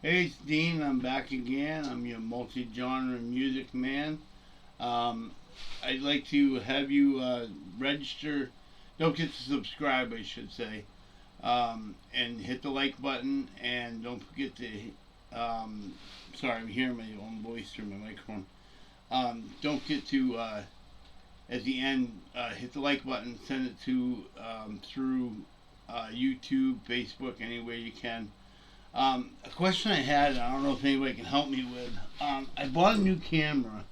Hey, it's Dean. I'm back again. I'm your multi-genre music man. Um, I'd like to have you register. Don't get to subscribe, I should say, and hit the like button. And don't forget to. Sorry, I'm hearing my own voice through my microphone. Don't forget to at the end hit the like button. Send it to through YouTube, Facebook, anywhere you can. A question I had, I don't know if anybody can help me with. I bought a new camera,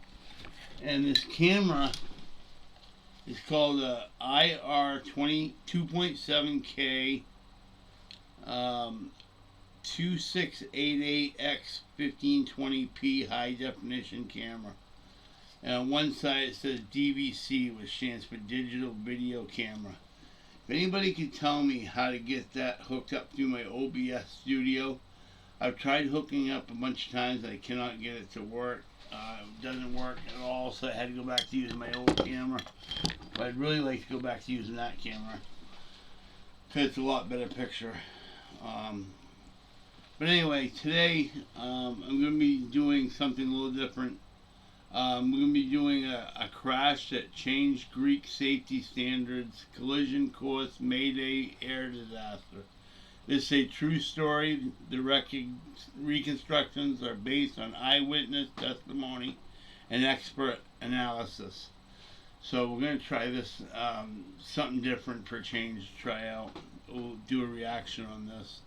and this camera is called a IR 22.7K 2688X 1520p high definition camera. And on one side it says DVC, which stands for Digital Video Camera. If anybody could tell me how to get that hooked up through my OBS studio, I've tried hooking up a bunch of times. I cannot get it to work. It doesn't work at all, so I had to go back to using my old camera. But I'd really like to go back to using that camera because it's a lot better picture. Um, but anyway, today I'm going to be doing something a little different. We're going to be doing a crash that changed Greek safety standards, collision course, Mayday air disaster. This is a true story. The reconstructions are based on eyewitness testimony and expert analysis. So we're going to try this, something different for a change to try out. We'll do a reaction on this.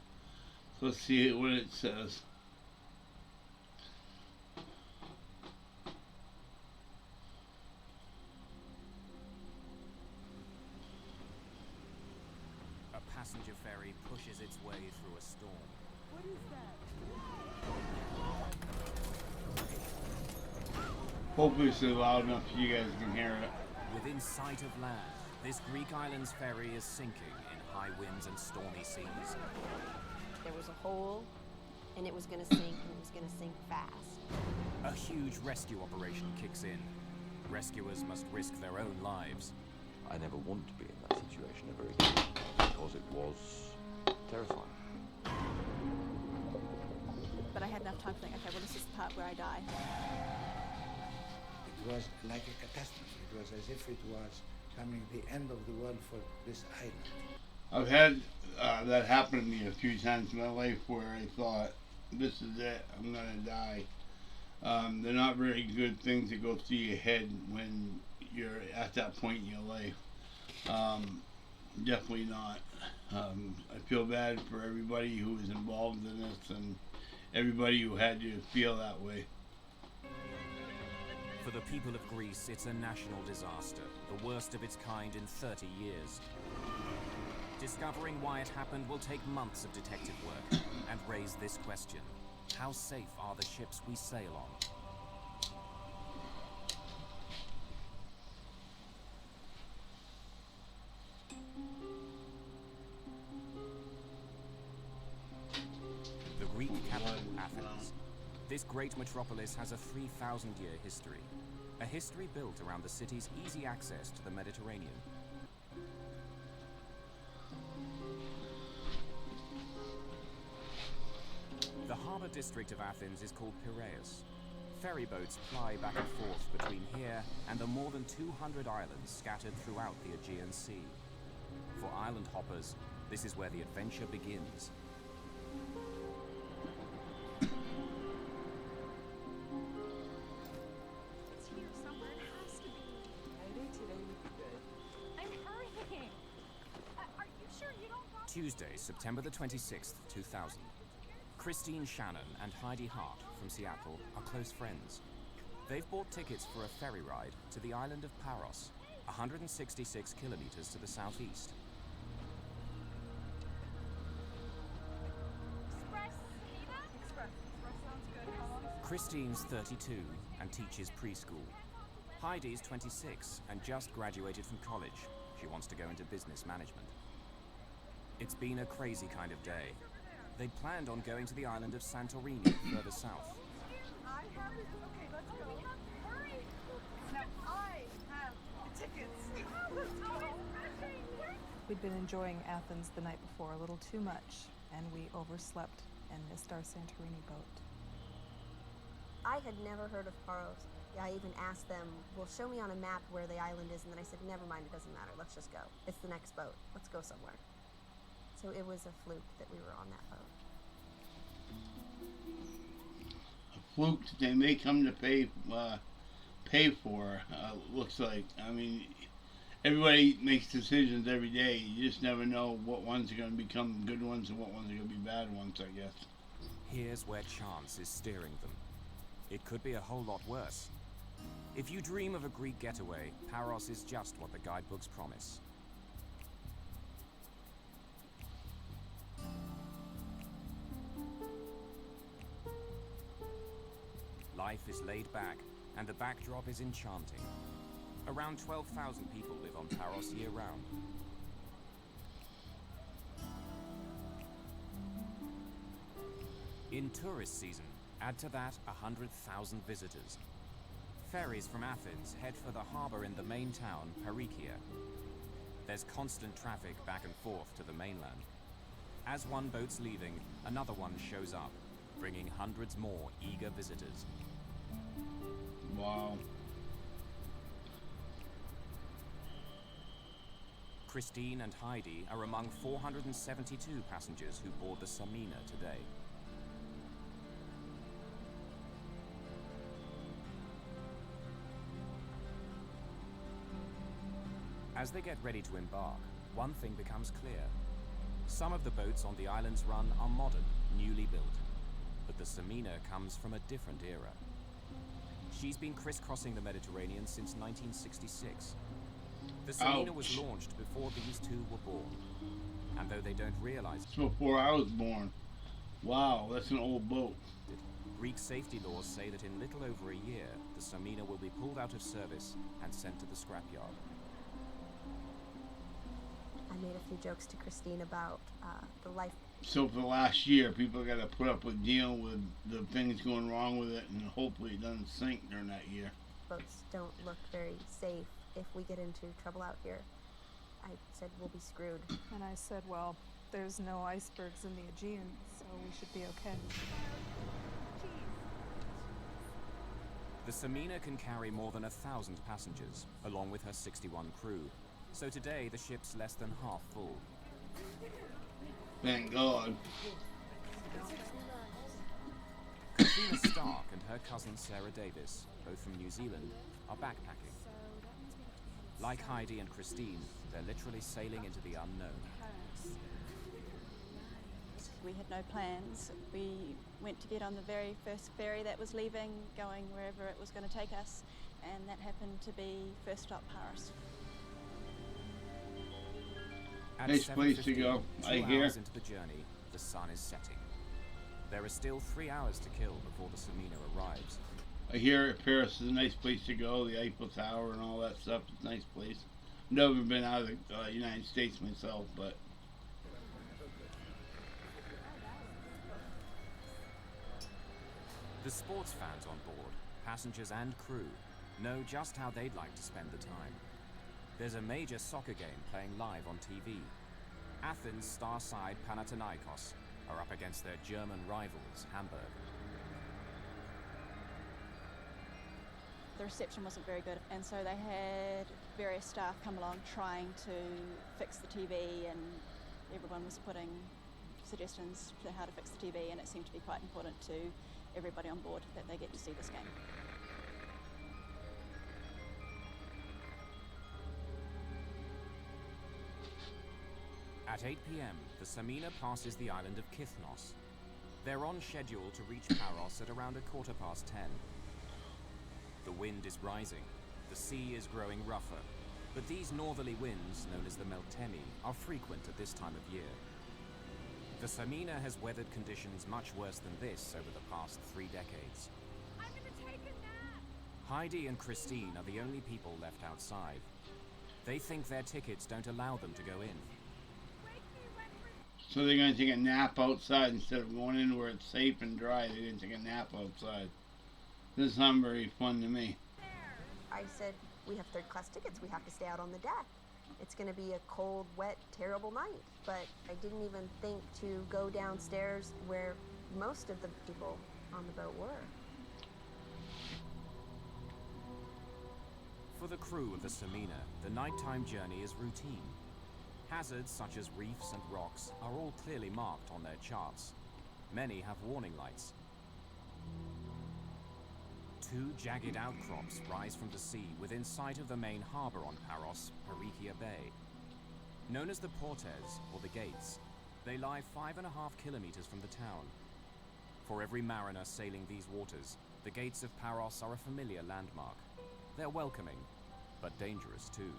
So let's see what it says. A passenger ferry pushes its way through a storm. What is that? Hopefully it's loud enough so you guys can hear it. Within sight of land, this Greek island's ferry is sinking in high winds and stormy seas. There was a hole, and it was going to sink, and it was going to sink fast. A huge rescue operation kicks in. Rescuers must risk their own lives. I never want to be in that situation ever again, because it was terrifying. But I had enough time to think, okay, well, this is the part where I die. It was like a catastrophe. It was as if it was coming the end of the world for this island. I've had that happen to me a few times in my life where I thought, this is it, I'm going to die. They're not very good things that go through your head when you're at that point in your life. Definitely not. I feel bad for everybody who was involved in this and everybody who had to feel that way. For the people of Greece, it's a national disaster, the worst of its kind in 30 years. Discovering why it happened will take months of detective work and raise this question. How safe are the ships we sail on? The Greek capital, Athens. This great metropolis has a 3,000-year history. A history built around the city's easy access to the Mediterranean. The harbour district of Athens is called Piraeus. Ferry boats ply back and forth between here and the more than 200 islands scattered throughout the Aegean Sea. For island hoppers, this is where the adventure begins. It's here somewhere. It has to be. Maybe today would be good. I'm hurrying. Are you sure you don't want Tuesday, September the 26th, 2000. Christine Shannon and Heidi Hart from Seattle are close friends. They've bought tickets for a ferry ride to the island of Paros, 166 kilometers to the southeast. Express, Anita? Express sounds good. How long is it? Christine's 32 and teaches preschool. Heidi's 26 and just graduated from college. She wants to go into business management. It's been a crazy kind of day. They'd planned on going to the island of Santorini further south. I have it. Okay, let's go. Hurry. Now I have the tickets. Let's go. We'd been enjoying Athens the night before a little too much, and we overslept and missed our Santorini boat. I had never heard of Paros. I even asked them, well, show me on a map where the island is, and then I said, never mind, it doesn't matter, let's just go. It's the next boat, let's go somewhere. So it was a fluke that we were on that boat. A fluke that they may come to pay for, looks like. I mean, everybody makes decisions every day. You just never know what ones are going to become good ones and what ones are going to be bad ones, I guess. Here's where chance is steering them. It could be a whole lot worse. If you dream of a Greek getaway, Paros is just what the guidebooks promise. Life is laid back, and the backdrop is enchanting. Around 12,000 people live on Paros year-round. In tourist season, add to that 100,000 visitors. Ferries from Athens head for the harbor in the main town, Perikia. There's constant traffic back and forth to the mainland. As one boat's leaving, another one shows up, bringing hundreds more eager visitors. Wow. Christine and Heidi are among 472 passengers who board the Samina today. As they get ready to embark, one thing becomes clear. Some of the boats on the island's run are modern, newly built. But the Samina comes from a different era. She's been crisscrossing the Mediterranean since 1966. The Samina was launched before these two were born. And though they don't realize It's before I was born. Wow, that's an old boat. it, Greek safety laws say that in little over a year, the Samina will be pulled out of service and sent to the scrapyard. I made a few jokes to Christine about the life. So for the last year, people got to put up with dealing with the things going wrong with it, and hopefully it doesn't sink during that year. Boats don't look very safe if we get into trouble out here. I said we'll be screwed. And I said, well, there's no icebergs in the Aegean, so we should be okay. The Samina can carry more than 1,000 passengers, along with her 61 crew. So today, the ship's less than half full. Thank God. Katrina Stark and her cousin Sarah Davis, both from New Zealand, are backpacking. Like Heidi and Christine, they're literally sailing into the unknown. We had no plans. We went to get on the very first ferry that was leaving, going wherever it was going to take us, and that happened to be first stop Paris. At Nice place to 7:15, go, 2 I hear. hours into the journey, the sun is setting. There are still 3 hours to kill before the Samina arrives. I hear Paris is a nice place to go, the Eiffel Tower and all that stuff. It's a nice place. Never been out of the United States myself, but The sports fans on board, passengers and crew, know just how they'd like to spend the time. There's a major soccer game playing live on TV. Athens star side Panathinaikos are up against their German rivals, Hamburg. The reception wasn't very good, and so they had various staff come along trying to fix the TV, and everyone was putting suggestions to how to fix the TV, and it seemed to be quite important to everybody on board that they get to see this game. At 8 p.m., the Samina passes the island of Kithnos. They're on schedule to reach Paros at around 10:15. The wind is rising, the sea is growing rougher, but these northerly winds, known as the Meltemi, are frequent at this time of year. The Samina has weathered conditions much worse than this over the past 3 decades. I'm gonna take a nap. Heidi and Christine are the only people left outside. They think their tickets don't allow them to go in. so they're going to take a nap outside instead of going in where it's safe and dry. They're going to take a nap outside. This sounds very fun to me. I said, we have third class tickets, we have to stay out on the deck. It's gonna be a cold, wet, terrible night. But I didn't even think to go downstairs where most of the people on the boat were. For the crew of the Samina, the nighttime journey is routine. Hazards such as reefs and rocks are all clearly marked on their charts. Many have warning lights. Two jagged outcrops rise from the sea within sight of the main harbour on Paros, Perikia Bay. Known as the Portes, or the Gates, they lie 5.5 kilometers from the town. For every mariner sailing these waters, the Gates of Paros are a familiar landmark. They're welcoming, but dangerous too.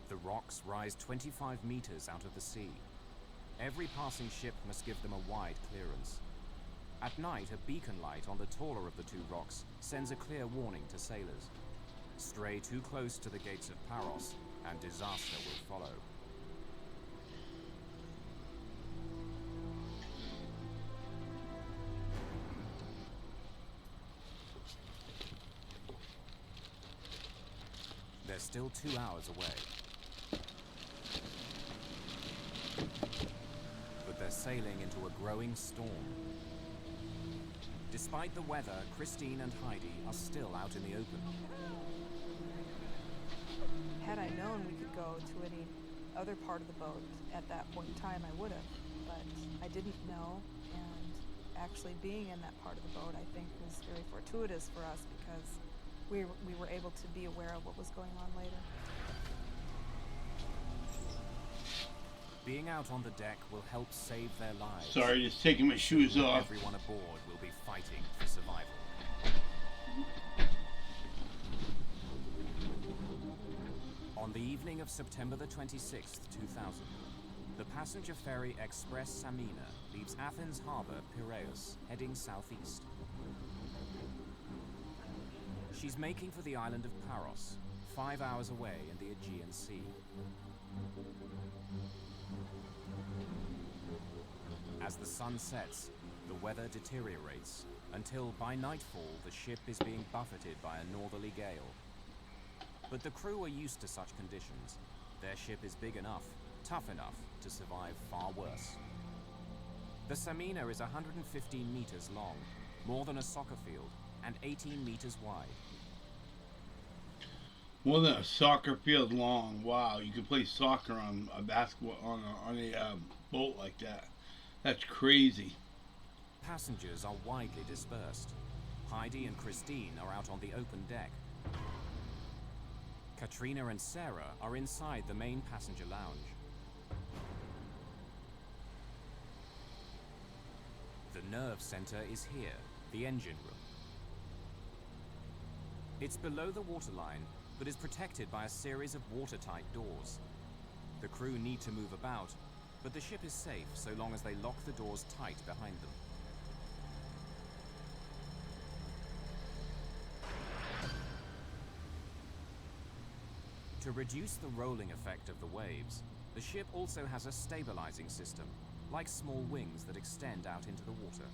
The rocks rise 25 meters out of the sea. Every passing ship must give them a wide clearance. At night, a beacon light on the taller of the two rocks sends a clear warning to sailors. Stray too close to the Gates of Paros, and disaster will follow. They're still 2 hours away. But they're sailing into a growing storm. Despite the weather, Christine and Heidi are still out in the open. Had I known we could go to any other part of the boat at that point in time, I would have. But I didn't know, and actually being in that part of the boat, I think, was very fortuitous for us because we were able to be aware of what was going on later. Being out on the deck will help save their lives. Sorry, just taking my shoes off. Everyone aboard will be fighting for survival. On the evening of September the 26th, 2000, the passenger ferry Express Samina leaves Athens Harbour, Piraeus, heading southeast. She's making for the island of Paros, 5 hours away in the Aegean Sea. As the sun sets, the weather deteriorates until by nightfall the ship is being buffeted by a northerly gale. But the crew are used to such conditions. Their ship is big enough, tough enough to survive far worse. The Samina is 115 meters long, more than a soccer field, and 18 meters wide. More than a soccer field long. Wow, you could play soccer on a basketball on a boat like that. That's crazy. Passengers are widely dispersed. Heidi and Christine are out on the open deck. Katrina and Sarah are inside the main passenger lounge. The nerve center is here, the engine room. It's below the waterline, but is protected by a series of watertight doors. The crew need to move about, but the ship is safe so long as they lock the doors tight behind them. To reduce the rolling effect of the waves, the ship also has a stabilizing system, like small wings that extend out into the water.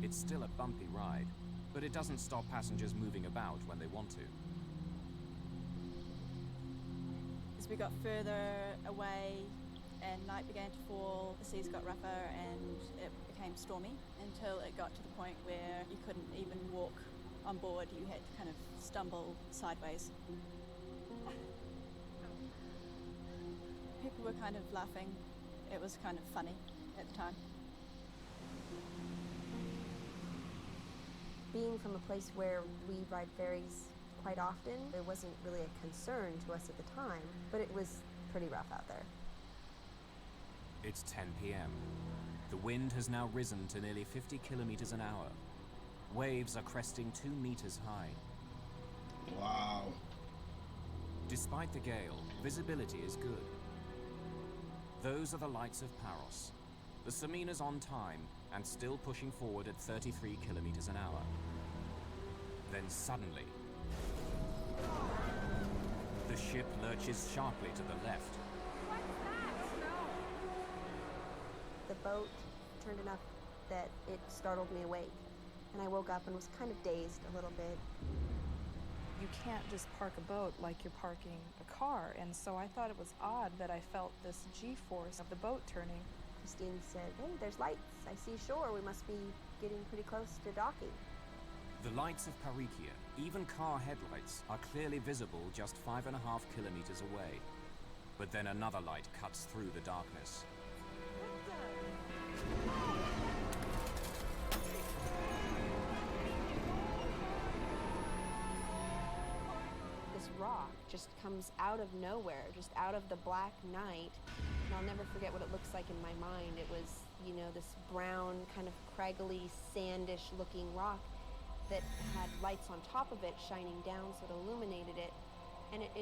It's still a bumpy ride, but it doesn't stop passengers moving about when they want to. As we got further away and night began to fall, the seas got rougher and it became stormy until it got to the point where you couldn't even walk on board. You had to kind of stumble sideways. People were kind of laughing. It was kind of funny at the time. Being from a place where we ride ferries quite often, it wasn't really a concern to us at the time, but it was pretty rough out there. It's 10 p.m. The wind has now risen to nearly 50 kilometers an hour. Waves are cresting 2 meters high. Wow. Despite the gale, visibility is good. Those are the lights of Paros. The Samina's on time and still pushing forward at 33 kilometers an hour. Then suddenly, the ship lurches sharply to the left. The boat turned enough that it startled me awake, and I woke up and was kind of dazed a little bit. you can't just park a boat like you're parking a car. And so I thought it was odd that I felt this G-force of the boat turning. Christine said, "Hey, there's lights. I see shore. We must be getting pretty close to docking." The lights of Parikia, even car headlights, are clearly visible just 5.5 kilometers away. But then another light cuts through the darkness. This rock just comes out of nowhere, just out of the black night. And I'll never forget what it looks like in my mind. It was, you know, this brown, kind of craggly, sandish looking rock that had lights on top of it shining down so it illuminated it. And it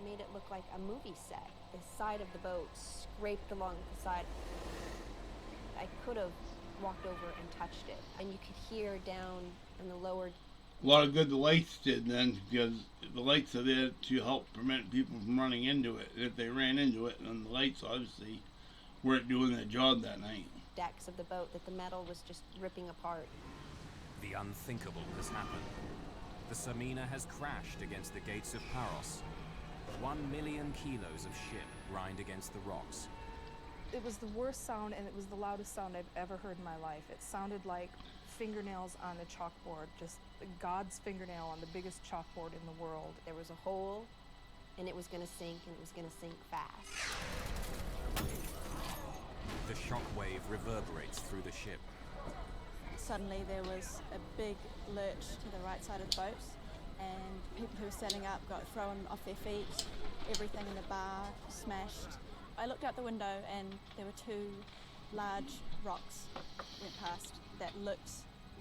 made it look like a movie set. The side of the boat scraped along the side. I could have walked over and touched it. And you could hear down in the lower... A lot of good the lights did then, because the lights are there to help prevent people from running into it. And if they ran into it, then the lights obviously weren't doing their job that night. Decks of the boat that the metal was just ripping apart. The unthinkable has happened. The Samina has crashed against the gates of Paros. 1 million kilos of ship grind against the rocks. It was the worst sound, and it was the loudest sound I've ever heard in my life. It sounded like fingernails on a chalkboard, just God's fingernail on the biggest chalkboard in the world. There was a hole, and it was going to sink, and it was going to sink fast. The shock wave reverberates through the ship. Suddenly there was a big lurch to the right side of the boat, and people who were standing up got thrown off their feet. Everything in the bar smashed. I looked out the window and there were 2 large rocks went past that looked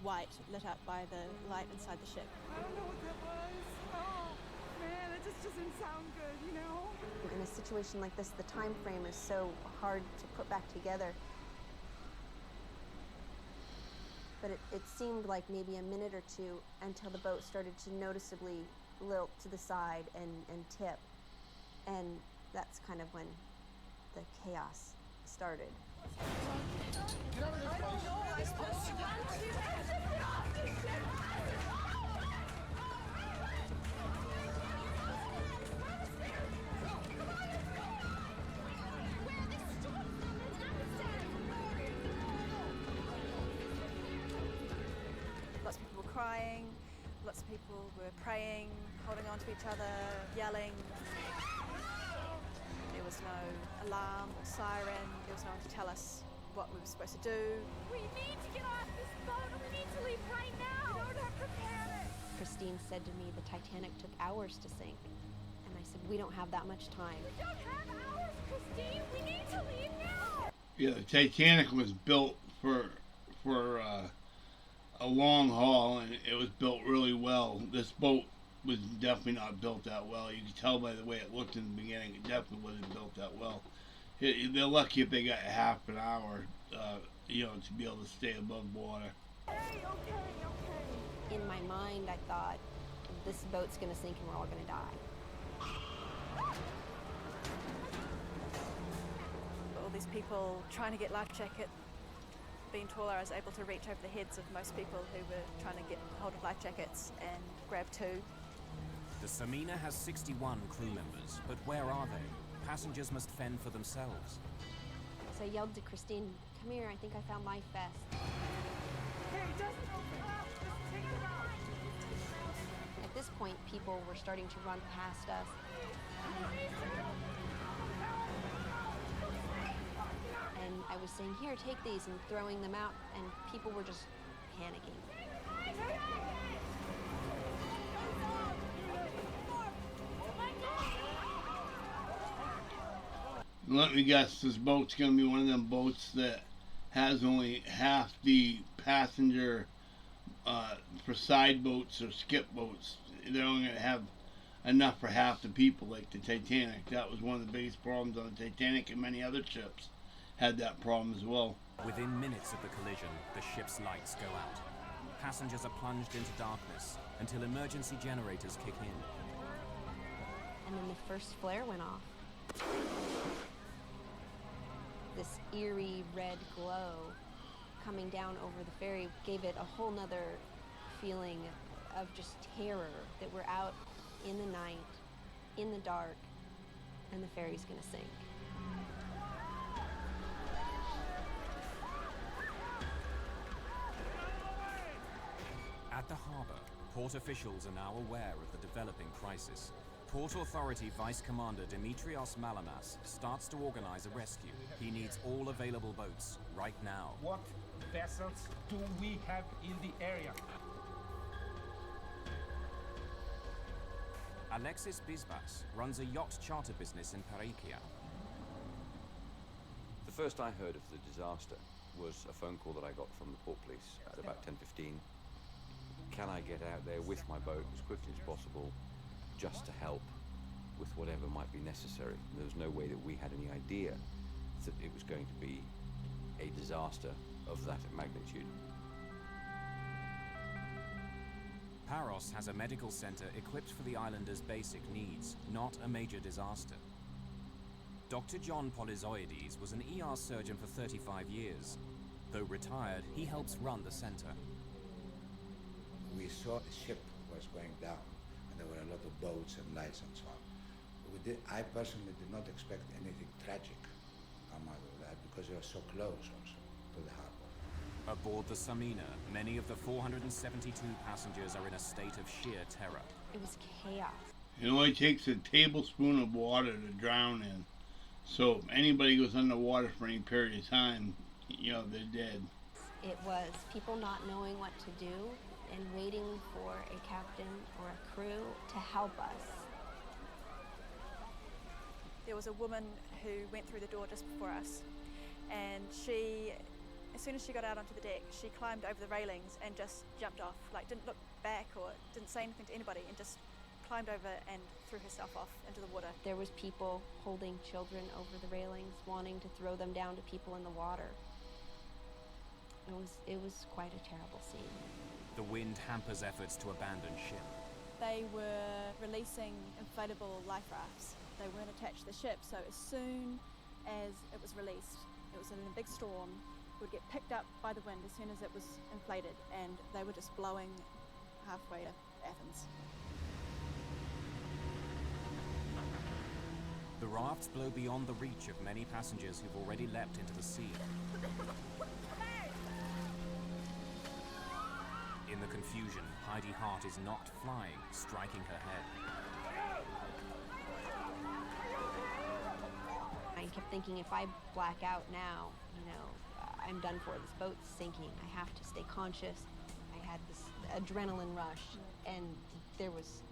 white, lit up by the light inside the ship. I don't know what that was. Oh, man, it just doesn't sound good, you know? In a situation like this, the time frame is so hard to put back together. But it seemed like maybe a minute or two until the boat started to noticeably lilt to the side and tip. And that's kind of when the chaos started. Lots of people were crying, lots of people were praying, holding on to each other, yelling. There was no alarm or siren, there was no one to tell us what we were supposed to do. We need to get off this boat and we need to leave right now! We don't have to panic! Christine said to me the Titanic took hours to sink. And I said, we don't have that much time. We don't have hours, Christine! We need to leave now! Yeah, the Titanic was built for a long haul, and it was built really well. This boat was definitely not built that well. You could tell by the way it looked in the beginning. It definitely wasn't built that well. They're lucky if they got half an hour, to be able to stay above water. Okay. In my mind, I thought, this boat's gonna sink and we're all gonna die. All these people trying to get life jackets. Being taller, I was able to reach over the heads of most people who were trying to get hold of life jackets and grab 2. The Samina has 61 crew members, but where are they? Passengers must fend for themselves. So I yelled to Christine, come here, I think I found life vest. Hey, it doesn't open up! Just take it out! At this point, people were starting to run past us. And I was saying, here, take these, and throwing them out, and people were just panicking. Let me guess, this boat's going to be one of them boats that has only half the passenger for side boats or skip boats. They're only going to have enough for half the people, like the Titanic. That was one of the biggest problems on the Titanic, and many other ships had that problem as well. Within minutes of the collision, the ship's lights go out. Passengers are plunged into darkness until emergency generators kick in. And then the first flare went off. This eerie red glow coming down over the ferry gave it a whole nother feeling of just terror, that we're out in the night, in the dark, and the ferry's gonna sink. At the harbour, port officials are now aware of the developing crisis. Port Authority Vice Commander Dimitrios Malamas starts to organize a rescue. He needs all available boats right now. What vessels do we have in the area? Alexis Bisbas runs a yacht charter business in Pareikia. The first I heard of the disaster was a phone call that I got from the port police at about 10:15. Can I get out there with my boat as quickly as possible just to help with whatever might be necessary? There was no way that we had any idea that it was going to be a disaster of that magnitude. Paros has a medical center equipped for the islanders' basic needs, not a major disaster. Dr. John Polyzoides was an ER surgeon for 35 years. Though retired, he helps run the center. We saw the ship was going down, and there were a lot of boats and lights and so on. I personally did not expect anything tragic come out of that because we were so close also to the harbor. Aboard the Samina, many of the 472 passengers are in a state of sheer terror. It was chaos. It only takes a tablespoon of water to drown in. So if anybody goes underwater for any period of time, you know, they're dead. It was people not knowing what to do and waiting for a captain or a crew to help us. There was a woman who went through the door just before us, and she, as soon as she got out onto the deck, she climbed over the railings and just jumped off, like didn't look back or didn't say anything to anybody, and just climbed over and threw herself off into the water. There was people holding children over the railings, wanting to throw them down to people in the water. It was quite a terrible scene. The wind hampers efforts to abandon ship. They were releasing inflatable life rafts. They weren't attached to the ship, so as soon as it was released, it was in a big storm, it would get picked up by the wind as soon as it was inflated, and they were just blowing halfway to Athens. The rafts blow beyond the reach of many passengers who've already leapt into the sea. In the confusion, Heidi Hart is knocked flying, striking her head. I kept thinking, if I black out now, you know, I'm done for. This boat's sinking. I have to stay conscious. I had this adrenaline rush, and there was,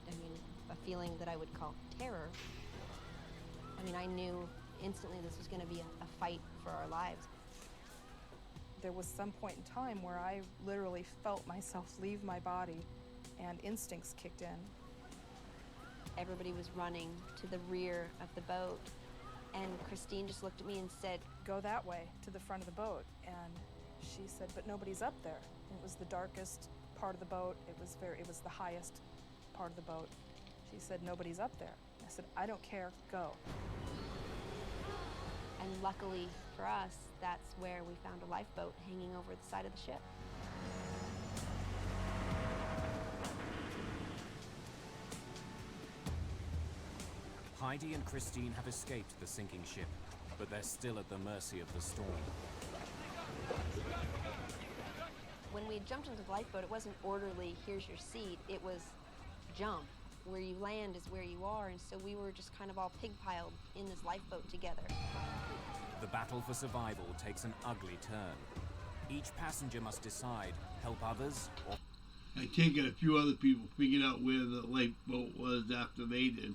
a feeling that I would call terror. I knew instantly this was going to be a fight for our lives. There was some point in time where I literally felt myself leave my body and instincts kicked in. Everybody was running to the rear of the boat, and Christine just looked at me and said, "Go that way, to the front of the boat." And she said, "But nobody's up there." It was the darkest part of the boat. It was the highest part of the boat. She said, "Nobody's up there." I said, "I don't care, go." And luckily for us, that's where we found a lifeboat hanging over the side of the ship. Heidi and Christine have escaped the sinking ship, but they're still at the mercy of the storm. When we jumped into the lifeboat, it wasn't orderly, here's your seat. It was jump. Where you land is where you are, and so we were just kind of all pig-piled in this lifeboat together. The battle for survival takes an ugly turn. Each passenger must decide, help others or... I take it a few other people figured out where the lifeboat was after they did.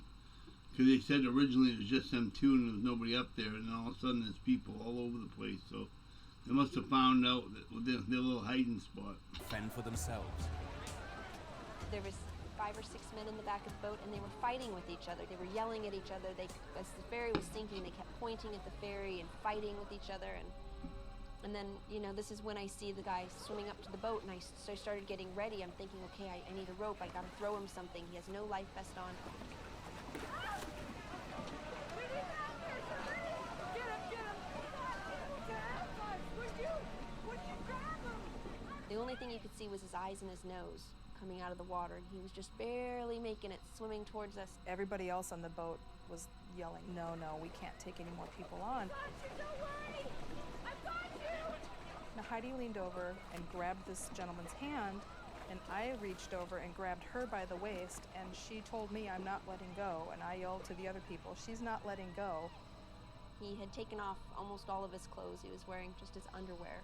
Because they said originally it was just them two and there was nobody up there, and all of a sudden there's people all over the place, so they must have found out that their little hiding spot. Fend for themselves. There was 5 or 6 men in the back of the boat, and they were fighting with each other. They were yelling at each other. As the ferry was sinking, they kept pointing at the ferry and fighting with each other. And then, this is when I see the guy swimming up to the boat, and so I started getting ready. I'm thinking, okay, I need a rope. I gotta throw him something. He has no life vest on. The only thing you could see was his eyes and his nose coming out of the water, and he was just barely making it, swimming towards us. Everybody else on the boat was yelling, no, no, we can't take any more people on. Don't worry! I've got you! Now Heidi leaned over and grabbed this gentleman's hand, and I reached over and grabbed her by the waist, and she told me, I'm not letting go, and I yelled to the other people, she's not letting go. He had taken off almost all of his clothes. He was wearing just his underwear.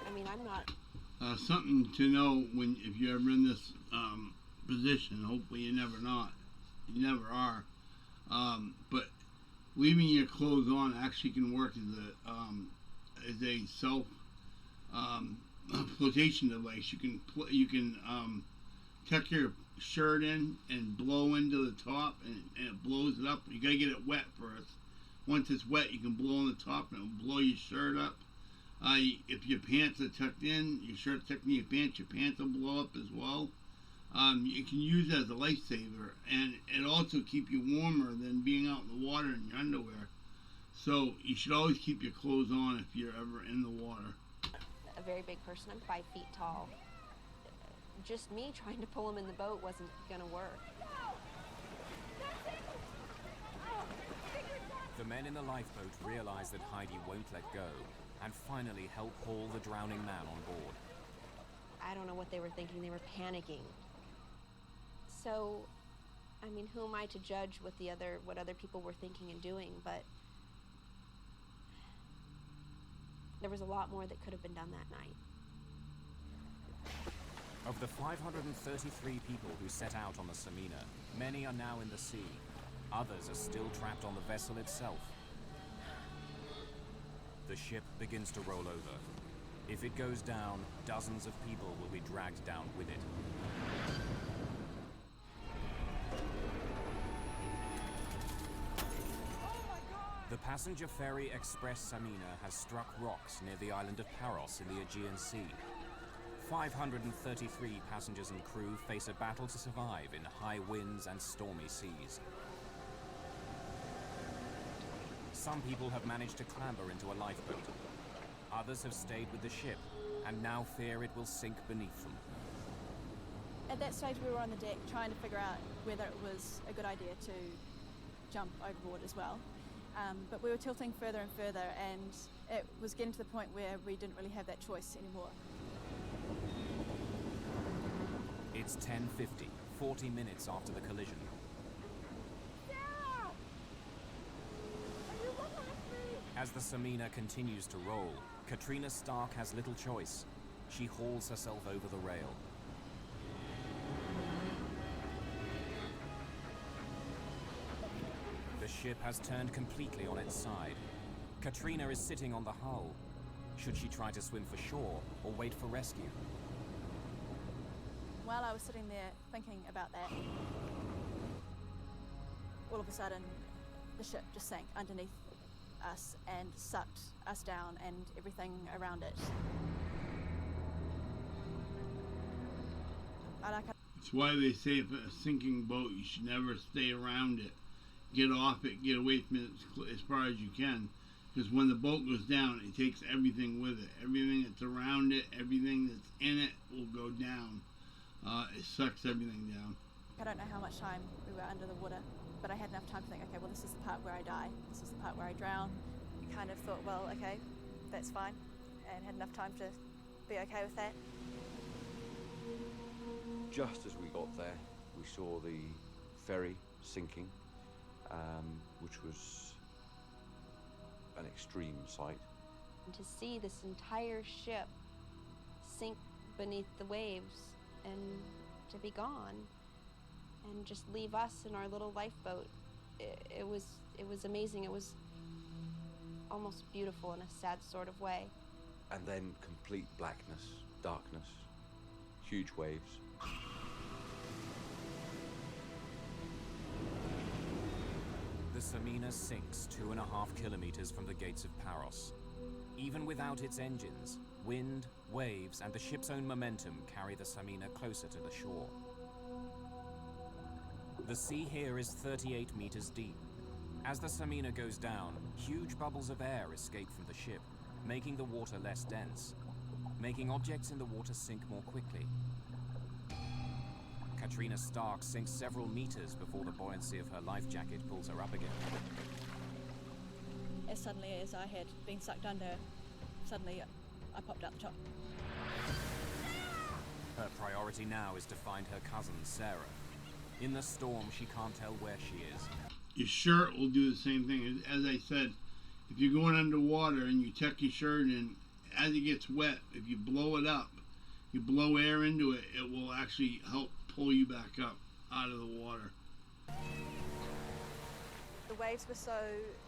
I mean, I'm not... Something to know when if you're ever in this position. Hopefully you never not. You never are. But leaving your clothes on actually can work as a self flotation device. You can tuck your shirt in and blow into the top, and it blows it up. You gotta get it wet first. Once it's wet, you can blow on the top and it'll blow your shirt up. If your pants are tucked in, your shirt's tucked in your pants will blow up as well. You can use it as a lifesaver, and it also keep you warmer than being out in the water in your underwear. So you should always keep your clothes on if you're ever in the water. A very big person. I'm 5 feet tall. Just me trying to pull him in the boat wasn't gonna work. The men in the lifeboat realize that Heidi won't let go and finally help haul the drowning man on board. I don't know what they were thinking. They were panicking. So, I mean, who am I to judge what other people were thinking and doing? But there was a lot more that could have been done that night. Of the 533 people who set out on the Samina, many are now in the sea. Others are still trapped on the vessel itself. The ship begins to roll over. If it goes down, dozens of people will be dragged down with it. The passenger ferry Express Samina has struck rocks near the island of Paros in the Aegean Sea. 533 passengers and crew face a battle to survive in high winds and stormy seas. Some people have managed to clamber into a lifeboat. Others have stayed with the ship and now fear it will sink beneath them. At that stage we were on the deck trying to figure out whether it was a good idea to jump overboard as well. But we were tilting further and further, and it was getting to the point where we didn't really have that choice anymore. It's 10:50, 40 minutes after the collision. Sarah! Are you looking at me? As the Samina continues to roll, Katrina Stark has little choice. She hauls herself over the rail. The ship has turned completely on its side. Katrina is sitting on the hull. Should she try to swim for shore or wait for rescue? While I was sitting there thinking about that, all of a sudden the ship just sank underneath us and sucked us down and everything around it. That's why they say if a sinking boat, you should never stay around it. Get off it, get away from it as far as you can. Because when the boat goes down, it takes everything with it. Everything that's around it, everything that's in it will go down. It sucks everything down. I don't know how much time we were under the water, but I had enough time to think, okay, well, this is the part where I die. This is the part where I drown. We kind of thought, well, okay, that's fine. And had enough time to be okay with that. Just as we got there, we saw the ferry sinking, which was an extreme sight. And to see this entire ship sink beneath the waves and to be gone and just leave us in our little lifeboat, it was amazing. It was almost beautiful in a sad sort of way. And then complete blackness, darkness, huge waves. The Samina sinks 2.5 kilometers from the gates of Paros. Even without its engines, wind, waves, and the ship's own momentum carry the Samina closer to the shore. The sea here is 38 meters deep. As the Samina goes down, huge bubbles of air escape from the ship, making the water less dense, making objects in the water sink more quickly. Katrina Stark sinks several meters before the buoyancy of her life jacket pulls her up again. As suddenly as I had been sucked under, suddenly I popped out the top. Her priority now is to find her cousin, Sarah. In the storm, she can't tell where she is. Your shirt will do the same thing. As I said, if you're going underwater and you tuck your shirt in, as it gets wet, if you blow it up, you blow air into it, it will actually help pull you back up out of the water. The waves were so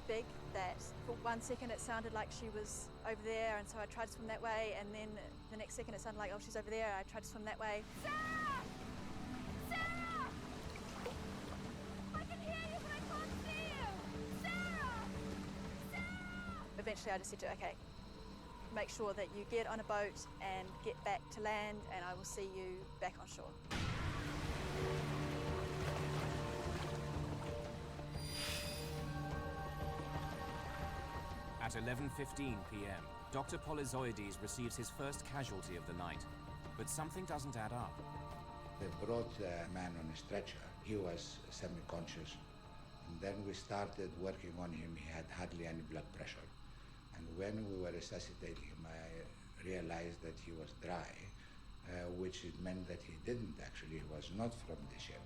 big that for 1 second it sounded like she was over there, and so I tried to swim that way, and then the next second it sounded like, oh, she's over there. I tried to swim that way. Sarah! Sarah! I can hear you, but I can't see you! Sarah! Sarah! Eventually I just said to her, okay, make sure that you get on a boat and get back to land, and I will see you back on shore. At 11:15 p.m., Dr. Polyzoides receives his first casualty of the night, but something doesn't add up. They brought a man on a stretcher. He was semi-conscious. And then we started working on him. He had hardly any blood pressure. And when we were resuscitating him, I realized that he was dry, which it meant that he didn't actually, he was not from the ship.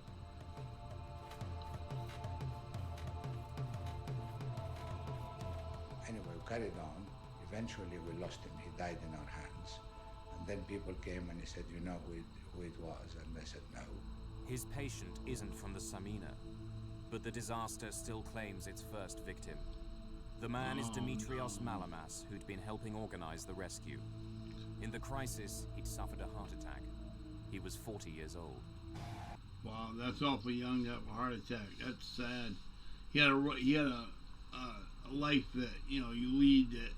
Anyway, we carried on. Eventually we lost him. He died in our hands. And then people came and he said, you know who it was? And I said, no. His patient isn't from the Samina, but the disaster still claims its first victim. The man is Dimitrios Malamas, who'd been helping organize the rescue. In the crisis, he'd suffered a heart attack. He was 40 years old. Wow, that's awfully young to have a heart attack. That's sad. He had a life that you lead that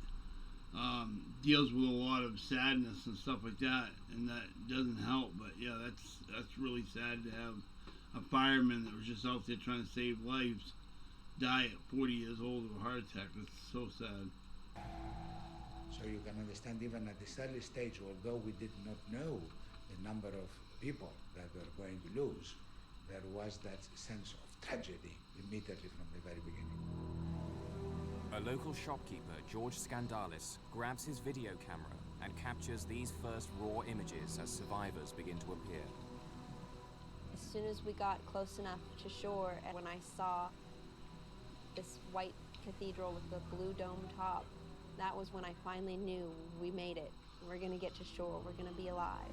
deals with a lot of sadness and stuff like that, and that doesn't help. But yeah, that's really sad to have a fireman that was just out there trying to save lives die at 40 years old of a heart attack. That's so sad. So you can understand, even at this early stage, although we did not know the number of people that were going to lose, there was that sense of tragedy immediately from the very beginning. A local shopkeeper, George Skandalis, grabs his video camera and captures these first raw images as survivors begin to appear. As soon as we got close enough to shore, and when I saw this white cathedral with the blue dome top, that was when I finally knew we made it. We're gonna get to shore, we're gonna be alive.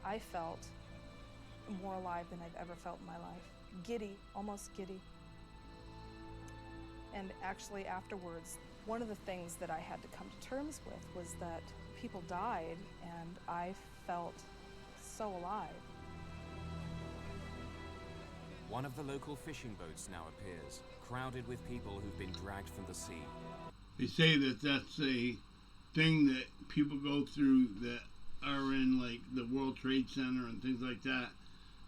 I felt more alive than I've ever felt in my life. Giddy, almost giddy. And actually afterwards, one of the things that I had to come to terms with was that people died and I felt so alive. One of the local fishing boats now appears, crowded with people who've been dragged from the sea. They say that that's a thing that people go through that are in like the World Trade Center and things like that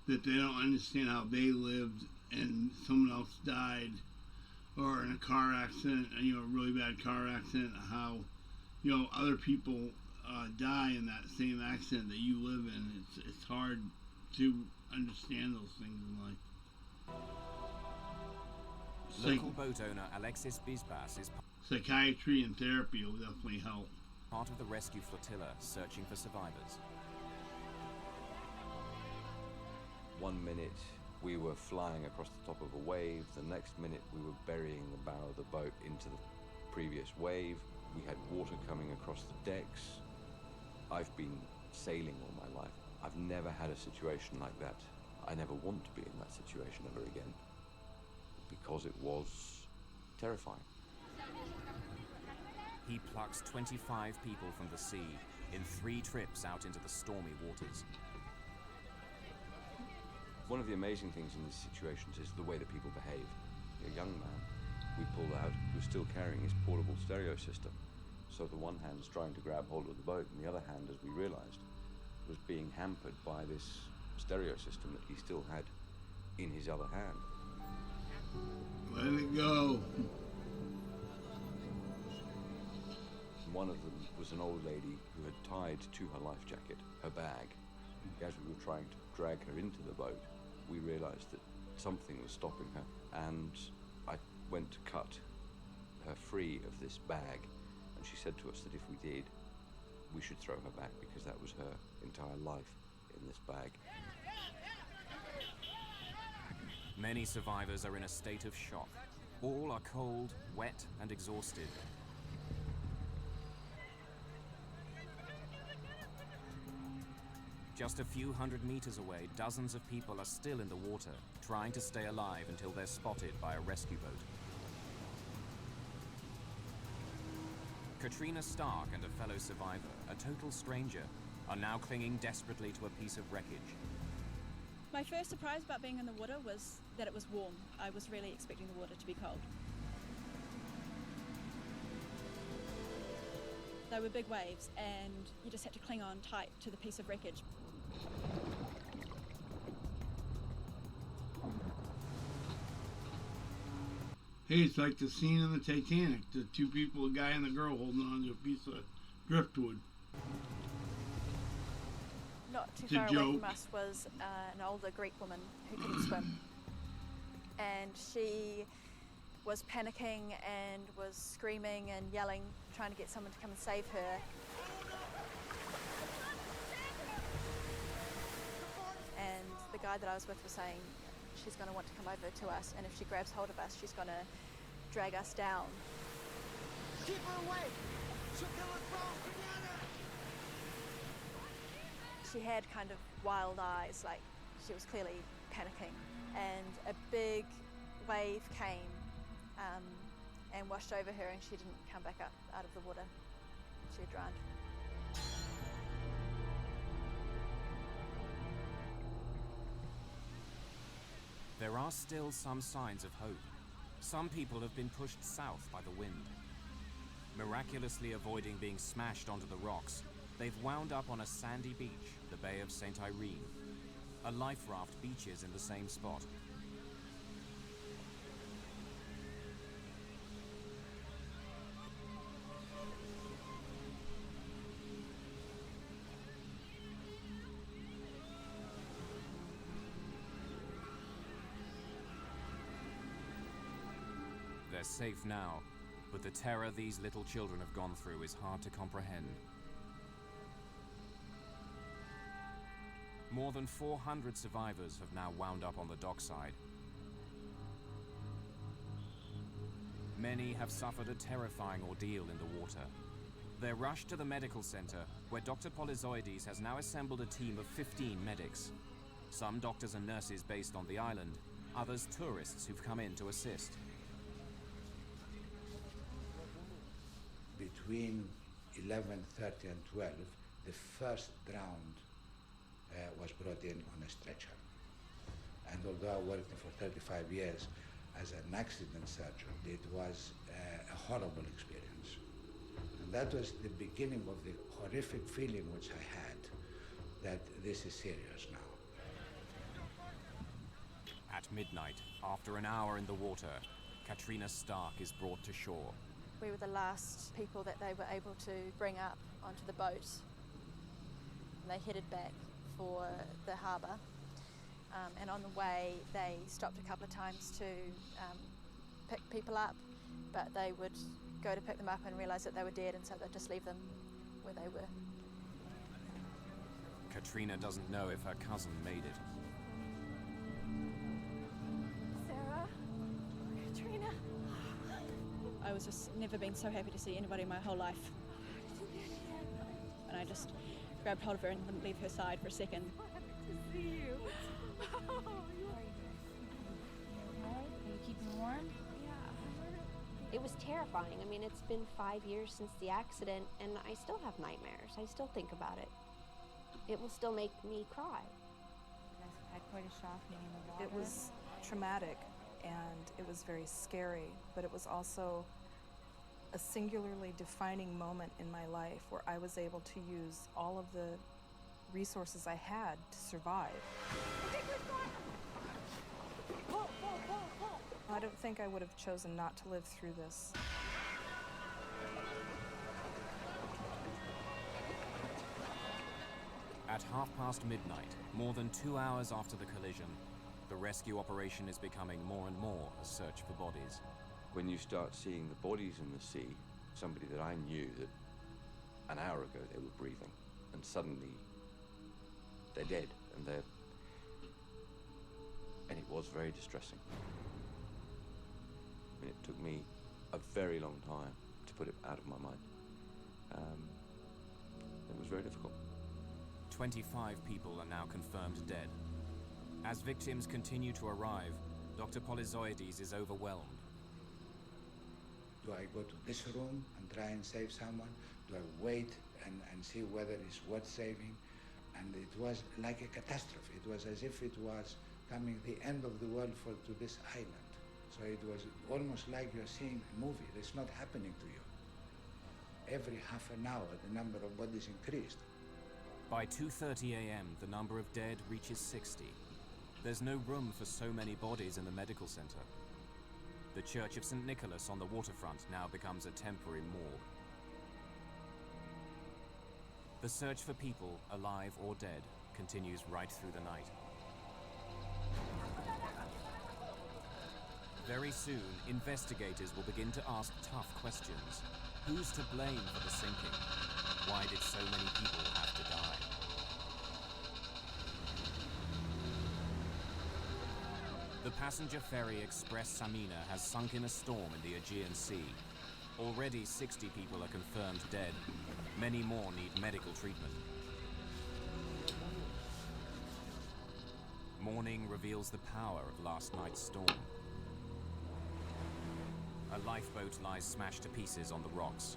they don't understand how they lived and someone else died, or in a car accident, a really bad car accident, how other people die in that same accident that you live in. It's hard to understand those things in life. Local boat owner Alexis Bisbas is Psychiatry and therapy will definitely help. part of the rescue flotilla searching for survivors. 1 minute we were flying across the top of a wave, the next minute we were burying the bow of the boat into the previous wave. We had water coming across the decks. I've been sailing all my life. I've never had a situation like that. I never want to be in that situation ever again, because it was terrifying. He plucks 25 people from the sea in 3 trips out into the stormy waters. One of the amazing things in these situations is the way that people behave. A young man we pulled out who was still carrying his portable stereo system. So the one hand's trying to grab hold of the boat, and the other hand, as we realized, was being hampered by this stereo system that he still had in his other hand. Let it go. One of them was an old lady who had tied to her life jacket her bag. As we were trying to drag her into the boat, we realized that something was stopping her, and I went to cut her free of this bag, and she said to us that if we did, we should throw her back because that was her entire life in this bag. Many survivors are in a state of shock. All are cold, wet, and exhausted. Just a few hundred meters away, dozens of people are still in the water, trying to stay alive until they're spotted by a rescue boat. Katrina Stark and a fellow survivor, a total stranger, are now clinging desperately to a piece of wreckage. My first surprise about being in the water was that it was warm. I was really expecting the water to be cold. They were big waves, and you just had to cling on tight to the piece of wreckage. Hey, it's like the scene in the Titanic. The two people, a guy and the girl, holding on to a piece of driftwood. Not too It's a far away joke. from us was an older Greek woman who couldn't swim. And she was panicking and was screaming and yelling, trying to get someone to come and save her. And the guy that I was with was saying she's going to want to come over to us, and if she grabs hold of us, she's going to drag us down. Keep her away! She'll kill us both together! She had kind of wild eyes, like she was clearly panicking. And a big wave came and washed over her, and she didn't come back up out of the water. She had drowned. There are still some signs of hope. Some people have been pushed south by the wind. Miraculously avoiding being smashed onto the rocks, they've wound up on a sandy beach, the Bay of St. Irene. A life raft beaches in the same spot. They're safe now, but the terror these little children have gone through is hard to comprehend. More than 400 survivors have now wound up on the dockside. Many have suffered a terrifying ordeal in the water. They're rushed to the medical center, where Dr. Polyzoides has now assembled a team of 15 medics. Some doctors and nurses based on the island, others tourists who've come in to assist. Between 11:30 and 12, the first drowned was brought in on a stretcher. And although I worked for 35 years as an accident surgeon, it was a horrible experience. And that was the beginning of the horrific feeling which I had that this is serious now. At midnight, after an hour in the water, Katrina Stark is brought to shore. We were the last people that they were able to bring up onto the boat. And they headed back for the harbour. And on the way, they stopped a couple of times to pick people up, but they would go to pick them up and realise that they were dead, and so they'd just leave them where they were. Katrina doesn't know if her cousin made it. Sarah? Katrina? I was just never been so happy to see anybody in my whole life. And I just grabbed hold of her and wouldn't leave her side for a second. To see you. Oh, you are Okay? Are you keeping warm? Yeah. It was terrifying. I mean, it's been 5 years since the accident, and I still have nightmares. I still think about it. It will still make me cry. You guys have had quite a shock being in the water. It was traumatic and it was very scary, but it was also a singularly defining moment in my life where I was able to use all of the resources I had to survive. Pull, pull, pull, pull. I don't think I would have chosen not to live through this. At midnight, more than 2 hours after the collision, the rescue operation is becoming more and more a search for bodies. When you start seeing the bodies in the sea, somebody that I knew that an hour ago they were breathing, and suddenly they're dead, and it was very distressing. I mean, it took me a very long time to put it out of my mind. It was very difficult. 25 people are now confirmed dead. As victims continue to arrive, Dr. Polyzoides is overwhelmed. Do I go to this room and try and save someone? Do I wait and see whether it's worth saving? And it was like a catastrophe. It was as if it was coming the end of the world to this island. So it was almost like you're seeing a movie. It's not happening to you. Every half an hour, the number of bodies increased. By 2:30 a.m., the number of dead reaches 60. There's no room for so many bodies in the medical center. The Church of St. Nicholas on the waterfront now becomes a temporary morgue. The search for people, alive or dead, continues right through the night. Very soon, investigators will begin to ask tough questions. Who's to blame for the sinking? Why did so many people have to die? The passenger ferry Express Samina has sunk in a storm in the Aegean Sea. Already 60 people are confirmed dead. Many more need medical treatment. Morning reveals the power of last night's storm. A lifeboat lies smashed to pieces on the rocks.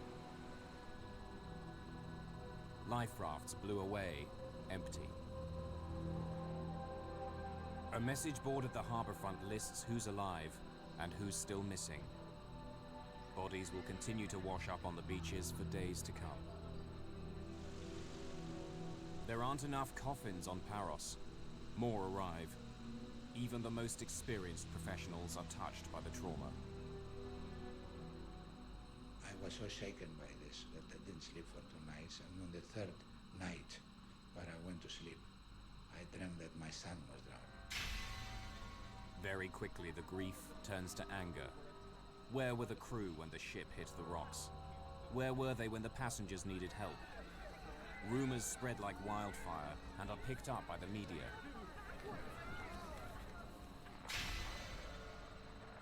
Life rafts blew away, empty. A message board at the harborfront lists who's alive and who's still missing. Bodies will continue to wash up on the beaches for days to come. There aren't enough coffins on Paros. More arrive. Even the most experienced professionals are touched by the trauma. I was so shaken by this that I didn't sleep for 2 nights, and on the third night, when I went to sleep, I dreamt that my son was drowned. Very quickly, the grief turns to anger. Where were the crew when the ship hit the rocks? Where were they when the passengers needed help? Rumors spread like wildfire and are picked up by the media.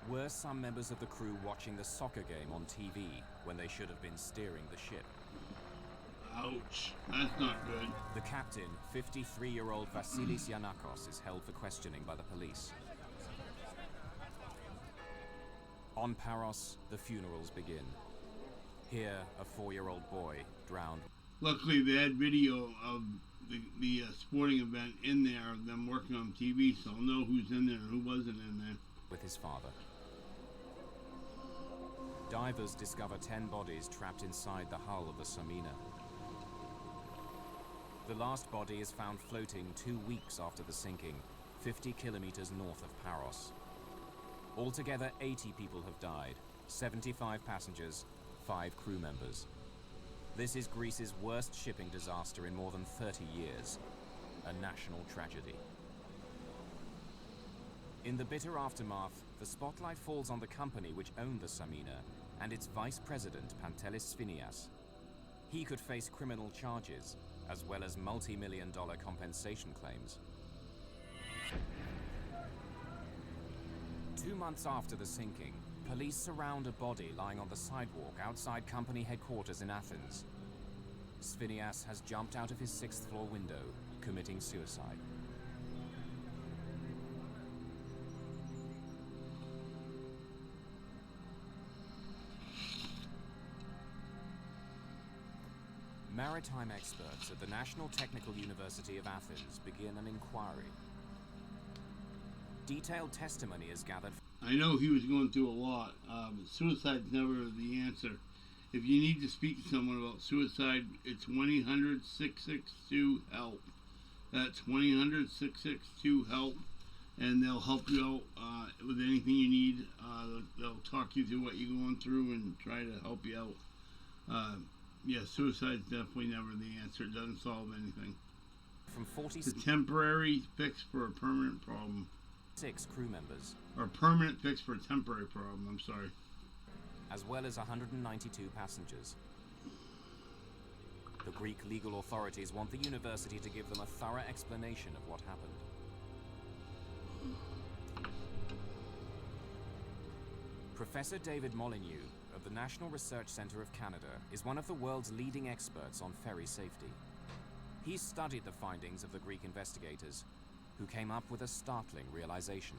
Were some members of the crew watching the soccer game on TV when they should have been steering the ship? Ouch. That's not good. The captain, 53-year-old Vasilis Yanakos, is held for questioning by the police. On Paros, the funerals begin. Here, a 4-year-old boy drowned. Luckily, they had video of the sporting event in there, of them working on TV, so I'll know who's in there and who wasn't in there. With his father. Divers discover 10 bodies trapped inside the hull of the Samina. The last body is found floating 2 weeks after the sinking, 50 kilometers north of Paros. Altogether, 80 people have died, 75 passengers, 5 crew members. This is Greece's worst shipping disaster in more than 30 years, a national tragedy. In the bitter aftermath, the spotlight falls on the company which owned the Samina and its vice president, Pantelis Sphinias. He could face criminal charges, as well as multi-million-dollar compensation claims. 2 months after the sinking, police surround a body lying on the sidewalk outside company headquarters in Athens. Sphinias has jumped out of his 6th floor window, committing suicide. Maritime experts at the National Technical University of Athens begin an inquiry. Detailed testimony is gathered. I know he was going through a lot, but suicide's never the answer. If you need to speak to someone about suicide, it's 1-800-662-HELP. That's 1-800-662-HELP, and they'll help you out with anything you need. They'll talk you through what you're going through and try to help you out. Yeah, suicide's definitely never the answer. It doesn't solve anything. From 40 It's a temporary fix for a permanent problem. 6 crew members, Or a permanent fix for a temporary problem, I'm sorry. as well as 192 passengers. The Greek legal authorities want the university to give them a thorough explanation of what happened. Professor David Molyneux of the National Research Centre of Canada is one of the world's leading experts on ferry safety. He's studied the findings of the Greek investigators, who came up with a startling realization.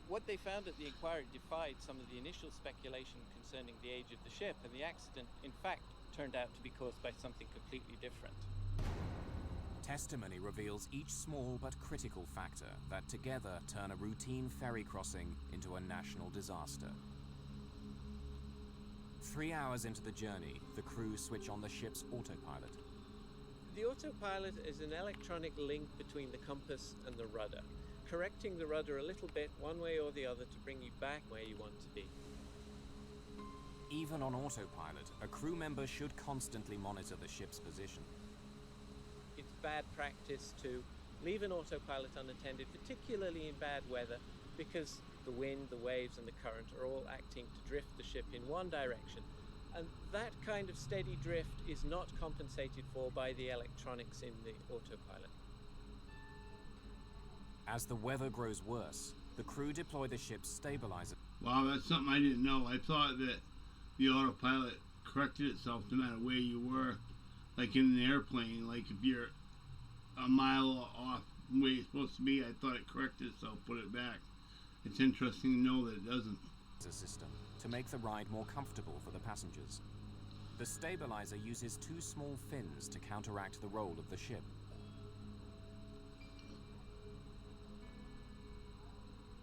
What they found at the inquiry defied some of the initial speculation concerning the age of the ship, and the accident, in fact, turned out to be caused by something completely different. Testimony reveals each small but critical factor that together turn a routine ferry crossing into a national disaster. 3 hours into the journey, the crew switch on the ship's autopilot. The autopilot is an electronic link between the compass and the rudder, correcting the rudder a little bit one way or the other to bring you back where you want to be. Even on autopilot, a crew member should constantly monitor the ship's position. It's bad practice to leave an autopilot unattended, particularly in bad weather, because the wind, the waves, and the current are all acting to drift the ship in one direction. And that kind of steady drift is not compensated for by the electronics in the autopilot. As the weather grows worse, the crew deploy the ship's stabilizer. Wow, that's something I didn't know. I thought that the autopilot corrected itself no matter where you were. Like in an airplane, like if you're a mile off where you're supposed to be, I thought it corrected itself, put it back. It's interesting to know that it doesn't. System to make the ride more comfortable for the passengers. The stabilizer uses 2 small fins to counteract the roll of the ship.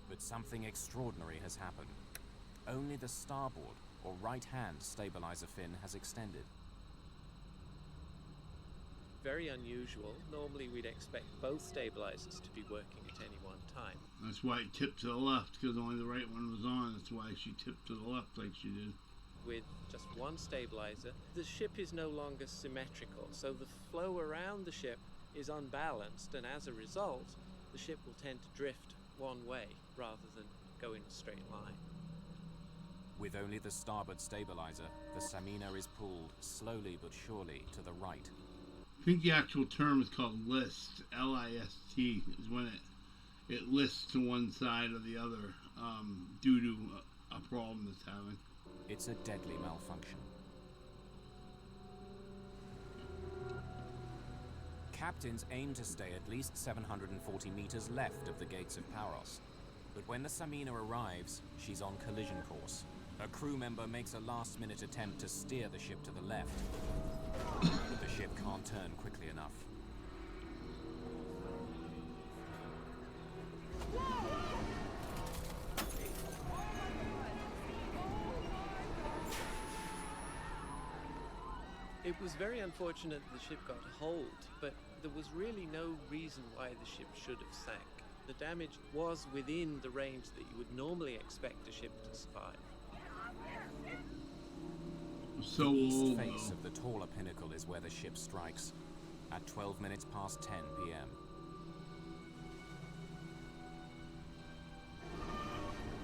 But something extraordinary has happened. Only the starboard or right-hand stabilizer fin has extended. Very unusual. Normally we'd expect both stabilizers to be working at any one time. That's why it tipped to the left, because only the right one was on. That's why she tipped to the left like she did. With just one stabilizer, the ship is no longer symmetrical, so the flow around the ship is unbalanced, and as a result, the ship will tend to drift one way rather than go in a straight line. With only the starboard stabilizer, the Samina is pulled slowly but surely to the right. I think the actual term is called list. L-I-S-T is when it lists to one side or the other due to a problem it's having. It's a deadly malfunction. Captains aim to stay at least 740 meters left of the gates of Paros. But when the Samina arrives, she's on collision course. A crew member makes a last-minute attempt to steer the ship to the left, but the ship can't turn quickly enough. It was very unfortunate the ship got hold, but there was really no reason why the ship should have sank. The damage was within the range that you would normally expect a ship to survive. So the east old, face though. of the taller pinnacle is where the ship strikes, at 12 minutes past 10 p.m.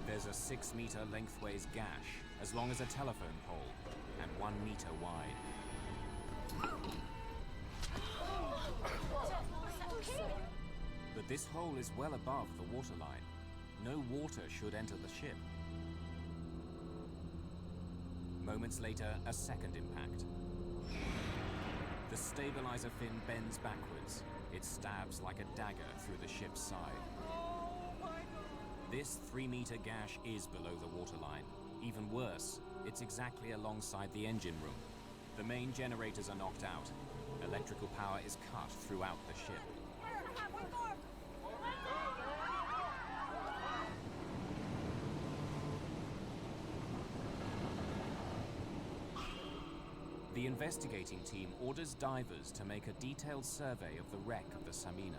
There's a 6-meter lengthways gash, as long as a telephone pole, and 1 meter wide. But this hole is well above the waterline. No water should enter the ship. Moments later, a second impact. The stabilizer fin bends backwards. It stabs like a dagger through the ship's side. This 3-meter gash is below the waterline. Even worse, it's exactly alongside the engine room. The main generators are knocked out. Electrical power is cut throughout the ship. The investigating team orders divers to make a detailed survey of the wreck of the Samina.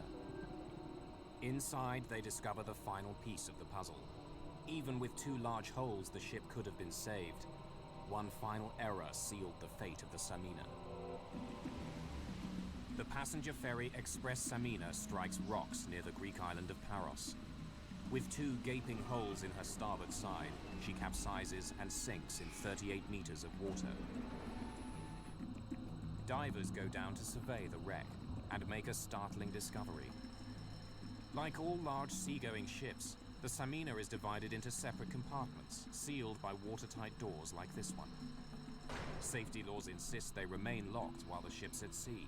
Inside, they discover the final piece of the puzzle. Even with 2 large holes, the ship could have been saved. One final error sealed the fate of the Samina. The passenger ferry Express Samina strikes rocks near the Greek island of Paros. With 2 gaping holes in her starboard side, she capsizes and sinks in 38 meters of water. Divers go down to survey the wreck and make a startling discovery. Like all large seagoing ships, the Samina is divided into separate compartments, sealed by watertight doors like this one. Safety laws insist they remain locked while the ship's at sea.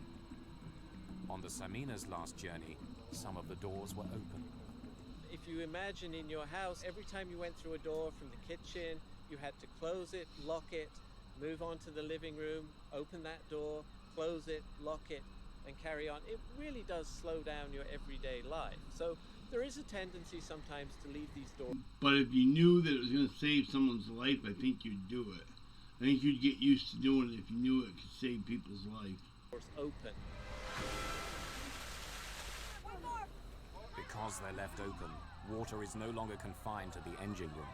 On the Samina's last journey, some of the doors were open. If you imagine in your house, every time you went through a door from the kitchen, you had to close it, lock it, move on to the living room, open that door, close it, lock it, and carry on. It really does slow down your everyday life. So there is a tendency sometimes to leave these doors. But if you knew that it was going to save someone's life, I think you'd do it. I think you'd get used to doing it if you knew it could save people's life. Open. Because they're left open, water is no longer confined to the engine room.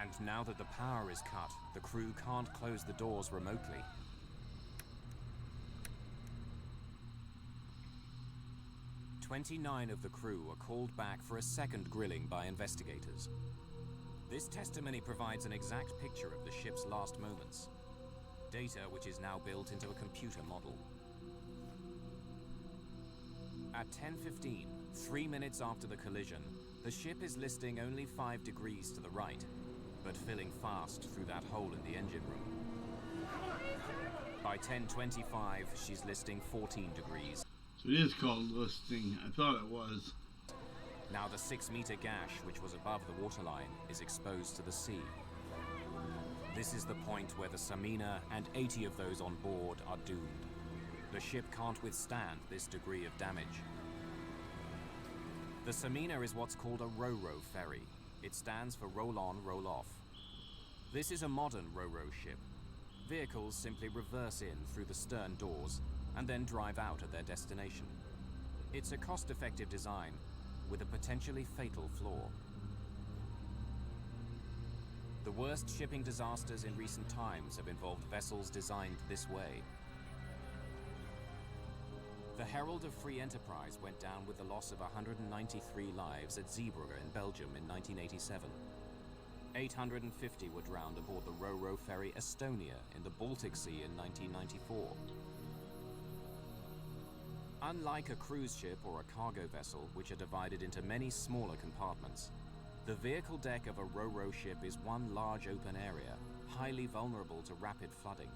And now that the power is cut, the crew can't close the doors remotely. "29 of the crew are called back for a second grilling by investigators. This testimony provides an exact picture of the ship's last moments. Data which is now built into a computer model. At 10:15, 3 minutes after the collision, the ship is listing only 5 degrees to the right, but filling fast through that hole in the engine room. By 10:25, she's listing 14 degrees. So it is called listing. I thought it was. Now the 6-meter gash, which was above the waterline, is exposed to the sea. This is the point where the Samina and 80 of those on board are doomed. The ship can't withstand this degree of damage. The Samina is what's called a ro-ro ferry. It stands for roll-on, roll-off. This is a modern ro-ro ship. Vehicles simply reverse in through the stern doors and then drive out at their destination. It's a cost-effective design with a potentially fatal flaw. The worst shipping disasters in recent times have involved vessels designed this way. The Herald of Free Enterprise went down with the loss of 193 lives at Zeebrugge in Belgium in 1987. 850 were drowned aboard the ro-ro ferry Estonia in the Baltic Sea in 1994. Unlike a cruise ship or a cargo vessel, which are divided into many smaller compartments, the vehicle deck of a ro-ro ship is one large open area, highly vulnerable to rapid flooding.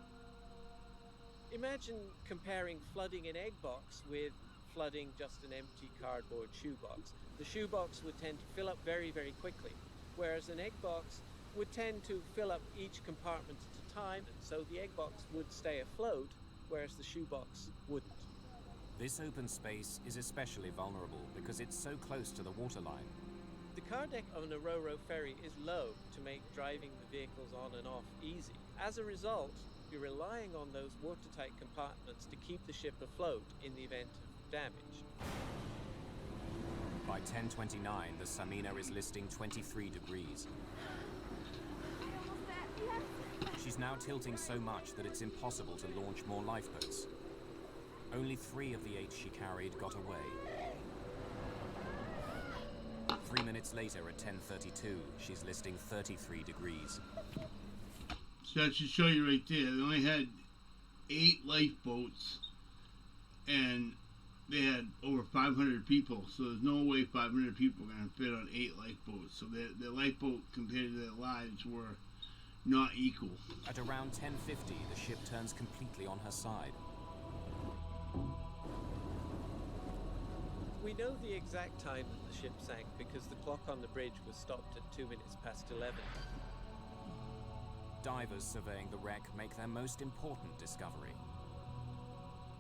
Imagine comparing flooding an egg box with flooding just an empty cardboard shoebox. The shoebox would tend to fill up very, very quickly, whereas an egg box would tend to fill up each compartment at a time, and so the egg box would stay afloat, whereas the shoebox wouldn't. This open space is especially vulnerable because it's so close to the waterline. The car deck on a ro-ro ferry is low to make driving the vehicles on and off easy. As a result, you're relying on those watertight compartments to keep the ship afloat in the event of damage. By 10:29, the Samina is listing 23 degrees. She's now tilting so much that it's impossible to launch more lifeboats. Only 3 of the 8 she carried got away. 3 minutes later, at 10:32, she's listing 33 degrees. So that should show you right there. They only had 8 lifeboats, and they had over 500 people. So there's no way 500 people are going to fit on 8 lifeboats. So the lifeboat compared to their lives were not equal. At around 10:50, the ship turns completely on her side. We know the exact time that the ship sank because the clock on the bridge was stopped at 2 minutes past 11. Divers surveying the wreck make their most important discovery.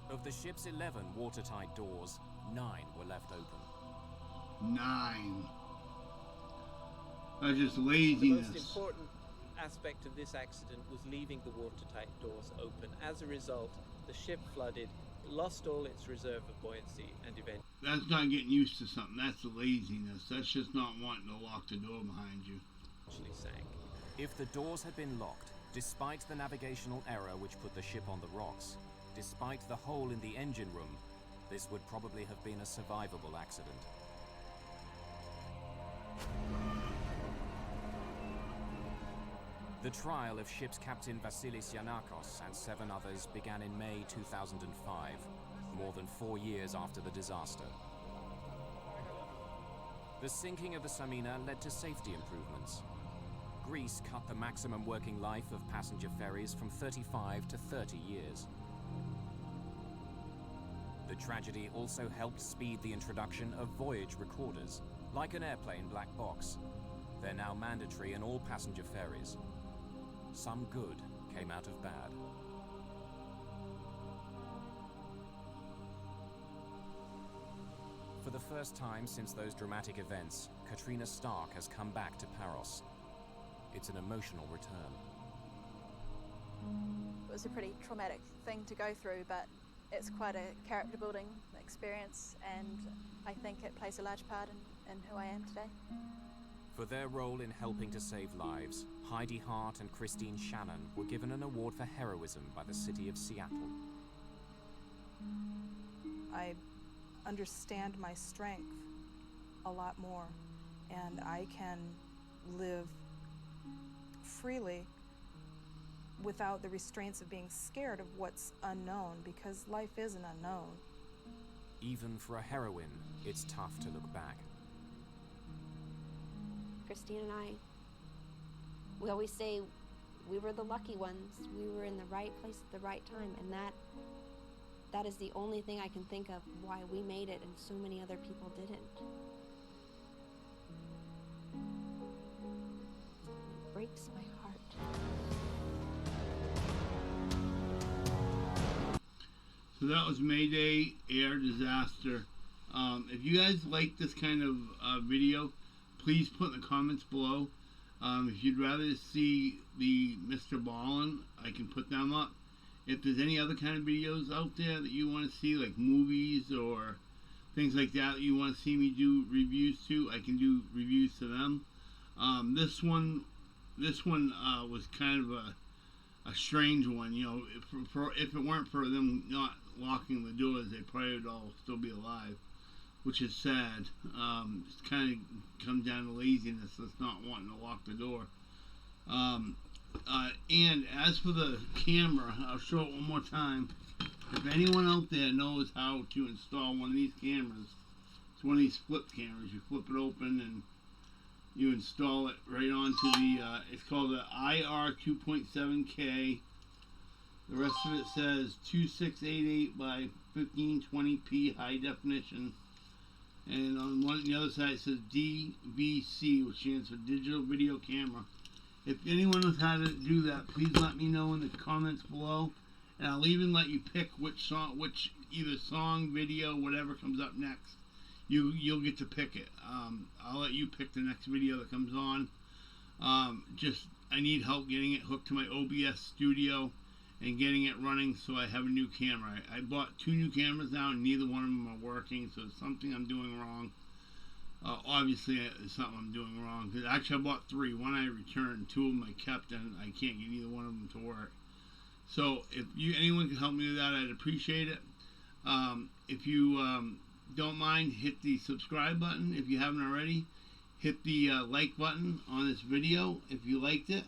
Of the ship's 11 watertight doors, 9 were left open. 9. That's just The laziness. most important aspect of this accident was leaving the watertight doors open. As a result, the ship flooded, lost all its reserve of buoyancy, and eventually... That's not getting used to something. That's laziness. That's just not wanting to lock the door behind you. sank. If the doors had been locked, despite the navigational error which put the ship on the rocks, despite the hole in the engine room, this would probably have been a survivable accident. The trial of ship's captain Vasilis Yanakos and 7 others began in May 2005, more than 4 years after the disaster. The sinking of the Samina led to safety improvements. Greece cut the maximum working life of passenger ferries from 35 to 30 years. The tragedy also helped speed the introduction of voyage recorders, like an airplane black box. They're now mandatory in all passenger ferries. Some good came out of bad. For the first time since those dramatic events, Katrina Stark has come back to Paros. It's an emotional return. It was a pretty traumatic thing to go through, but it's quite a character building experience, and I think it plays a large part in who I am today. For their role in helping to save lives, Heidi Hart and Christine Shannon were given an award for heroism by the city of Seattle. I understand my strength a lot more, and I can live freely without the restraints of being scared of what's unknown, because life is an unknown. Even for a heroine, it's tough to look back. Christine and I, we always say we were the lucky ones. We were in the right place at the right time, and that is the only thing I can think of why we made it and so many other people didn't. It breaks my heart. So that was Mayday Air Disaster. If you guys like this kind of video, please put in the comments below. If you'd rather see the Mr. Ballin, I can put them up. If there's any other kind of videos out there that you want to see, like movies or things like that you want to see me do reviews to, I can do reviews to them. This one was kind of a strange one. You know, if it weren't for them not locking the doors, they probably would all still be alive, which is sad. It kind of comes down to laziness. That's not wanting to lock the door. And as for the camera, I'll show it one more time. If anyone out there knows how to install one of these cameras, it's one of these flip cameras. You flip it open and you install it right onto the, it's called the IR 2.7K. The rest of it says 2688 by 1520p high definition. And on the other side it says DVC, which stands for Digital Video Camera. If anyone knows how to do that, please let me know in the comments below. And I'll even let you pick which song, either song, video, whatever comes up next. You'll get to pick it. I'll let you pick the next video that comes on. I need help getting it hooked to my OBS studio and getting it running so I have a new camera. I bought 2 new cameras now and neither one of them are working, so it's something I'm doing wrong. Obviously it's something I'm doing wrong. Actually I bought 3. One I returned, 2 of them I kept, and I can't get either one of them to work. So if anyone can help me with that, I'd appreciate it. If you don't mind, hit the subscribe button if you haven't already. Hit the like button on this video if you liked it.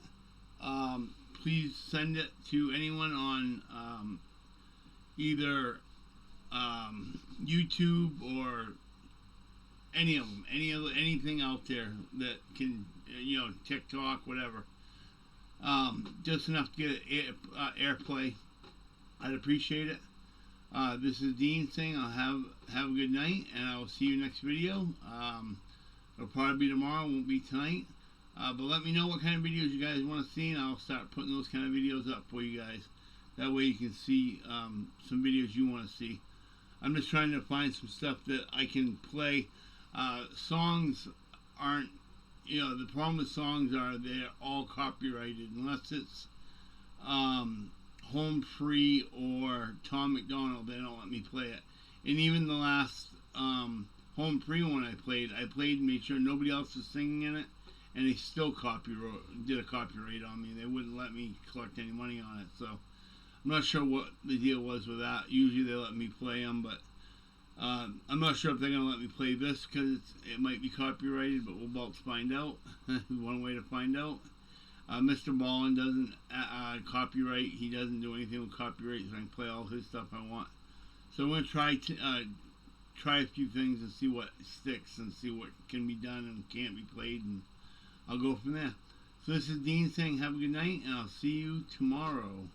Please send it to anyone on either YouTube or any of them, anything out there that can, TikTok, whatever. Just enough to get airplay. I'd appreciate it. This is Dean saying I'll have a good night, and I will see you next video. It'll probably be tomorrow, won't be tonight. But let me know what kind of videos you guys want to see, and I'll start putting those kind of videos up for you guys. That way you can see some videos you want to see. I'm just trying to find some stuff that I can play. Songs aren't you know, the problem with songs are they're all copyrighted unless it's Home Free or Tom McDonald. They don't let me play it. And even the last Home Free one I played and made sure nobody else was singing in it, and they still did a copyright on me. They wouldn't let me collect any money on it. So I'm not sure what the deal was with that. Usually they let me play them, but I'm not sure if they're going to let me play this because it might be copyrighted, but we'll about to find out. One way to find out. Mr. Ballin doesn't copyright. He doesn't do anything with copyright, so I can play all his stuff I want. So I'm going to try a few things and see what sticks and see what can be done and can't be played, and I'll go from there. So this is Dean saying have a good night, and I'll see you tomorrow.